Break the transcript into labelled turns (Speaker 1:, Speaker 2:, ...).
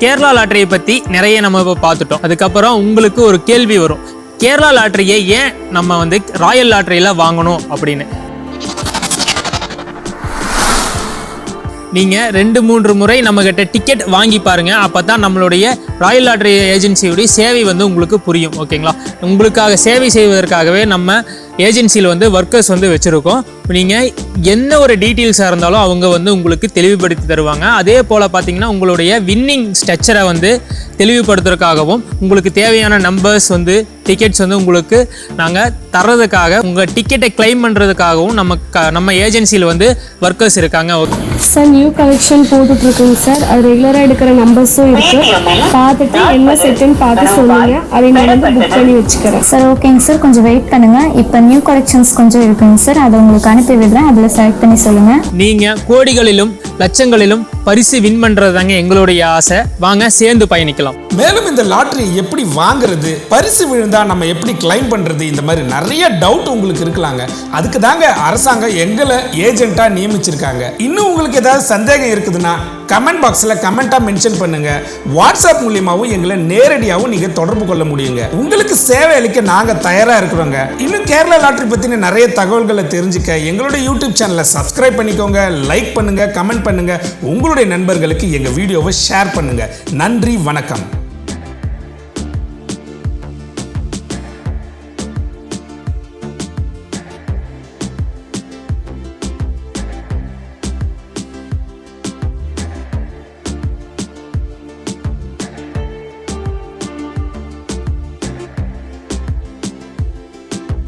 Speaker 1: கேரளா லாட்டரியை பற்றி நிறைய நம்ம இப்போ பார்த்துட்டோம். அதுக்கப்புறம் உங்களுக்கு ஒரு கேள்வி வரும், கேரளா லாட்டரியை ஏன் நம்ம வந்து ராயல் லாட்டரியில் வாங்கணும் அப்படின்னு. நீங்கள் 2-3 முறை நம்மக்கிட்ட டிக்கெட் வாங்கி பாருங்கள். அப்போ தான் நம்மளுடைய ராயல் லாட்டரி ஏஜென்சியுடைய சேவை வந்து உங்களுக்கு புரியும். ஓகேங்களா, உங்களுக்காக சேவை செய்வதற்காகவே நம்ம ஏஜென்சியில் வந்து ஒர்க்கர்ஸ் வந்து வச்சுருக்கோம். நீங்கள் என்ன ஒரு டீட்டெயில்ஸாக இருந்தாலும் அவங்க வந்து உங்களுக்கு தெளிவுபடுத்தி தருவாங்க. அதே போல் பார்த்தீங்கன்னா உங்களுடைய வின்னிங் ஸ்ட்ரக்சரை வந்து தெளிவுபடுத்துறதுக்காகவும் உங்களுக்கு தேவையான நம்பர்ஸ் வந்து டிக்கெட்ஸ் வந்து உங்களுக்கு நாங்கள் தர்றதுக்காக உங்கள் டிக்கெட்டை கிளைம் பண்ணுறதுக்காகவும் நம்ம ஏஜென்சியில் வந்து ஒர்க்கர்ஸ் இருக்காங்க.
Speaker 2: சார் நியூ கலெக்ஷன் போட்டுட்ருக்குங்க சார். அது ரெகுலராக எடுக்கிற நம்பர்ஸும் இருக்குது. பார்த்துட்டு என்ன செட்டுன்னு பார்த்து சொல்லுங்க, அதை நான் வந்து புக் பண்ணி வச்சுக்கிறேன்.
Speaker 3: சார் ஓகேங்க சார், கொஞ்சம் வெயிட் பண்ணுங்கள். இப்போ நியூ கலெக்ஷன்ஸ் கொஞ்சம் இருக்குங்க சார், அதை உங்களுக்கு அனுப்பி விடுறேன். அதில் செலக்ட் பண்ணி சொல்லுங்கள்.
Speaker 1: நீங்கள் கோடிகளிலும் லட்சங்களிலும் பரிசு வின் பண்ணுறது தாங்க எங்களுடைய ஆசை. வாங்க சேர்ந்து பயணிக்கலாம்.
Speaker 4: மேலும் இந்த லாட்டரி எப்படி வாங்குறது, பரிசு விழுந்தா நம்ம எப்படி கிளைம் பண்றது, இந்த மாதிரி நிறைய டவுட் உங்களுக்கு இருக்கலாங்க. அதுக்கு தாங்க அரசாங்கம் எங்களை ஏஜென்ட்டா நியமிச்சிருக்காங்க. இன்னும் உங்களுக்கு ஏதாவது சந்தேகம் இருக்குதுன்னா கமெண்ட் பாக்ஸ்ல கமெண்டா மென்ஷன் பண்ணுங்க. வாட்ஸ்அப் மூலியமாவும் எங்களை நேரடியாகவும் நீங்க தொடர்பு கொள்ள முடியுங்க. உங்களுக்கு சேவை அளிக்க நாங்க தயாரா இருக்கிறோங்க. இன்னும் கேரளா லாட்டரி பத்தின நிறைய தகவல்களை தெரிஞ்சுக்க எங்களுடைய யூடியூப் சேனலை சப்ஸ்கிரைப் பண்ணிக்கோங்க, லைக் பண்ணுங்க, கமெண்ட் பண்ணுங்க, உங்களுடைய நண்பர்களுக்கு எங்க வீடியோவை ஷேர் பண்ணுங்க. நன்றி, வணக்கம்.